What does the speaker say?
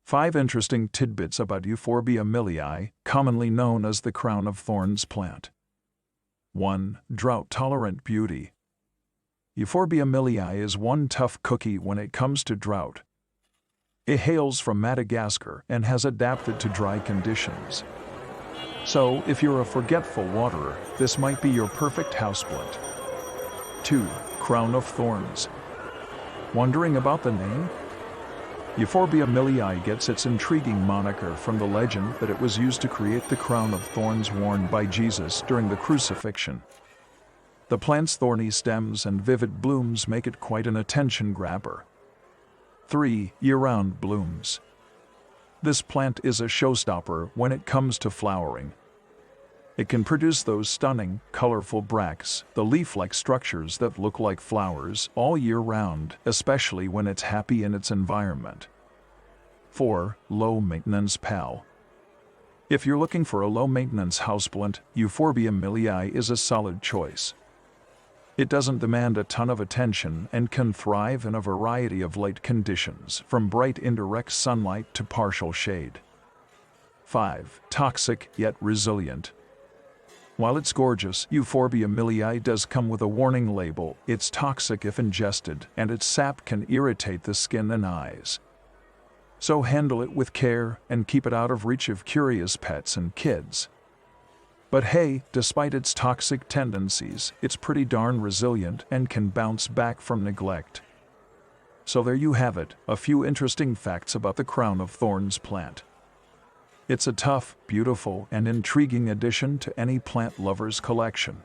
5 interesting tidbits about Euphorbia milii, commonly known as the Crown of Thorns plant. 1. Drought-tolerant beauty. Euphorbia milii is one tough cookie when it comes to drought. It hails from Madagascar and has adapted to dry conditions. So, if you're a forgetful waterer, this might be your perfect houseplant. 2. Crown of Thorns. Wondering about the name? Euphorbia milii gets its intriguing moniker from the legend that it was used to create the crown of thorns worn by Jesus during the crucifixion. The plant's thorny stems and vivid blooms make it quite an attention grabber. 3. Year-round blooms. This plant is a showstopper when it comes to flowering. It can produce those stunning, colorful bracts, the leaf-like structures that look like flowers, all year round, especially when it's happy in its environment. 4. Low-maintenance pal. If you're looking for a low-maintenance houseplant, Euphorbia milii is a solid choice. It doesn't demand a ton of attention and can thrive in a variety of light conditions, from bright indirect sunlight to partial shade. 5. Toxic yet resilient. While it's gorgeous, Euphorbia milii does come with a warning label. It's toxic if ingested, and its sap can irritate the skin and eyes. So handle it with care and keep it out of reach of curious pets and kids. But hey, despite its toxic tendencies, it's pretty darn resilient and can bounce back from neglect. So there you have it, a few interesting facts about the Crown of Thorns plant. It's a tough, beautiful, and intriguing addition to any plant lover's collection.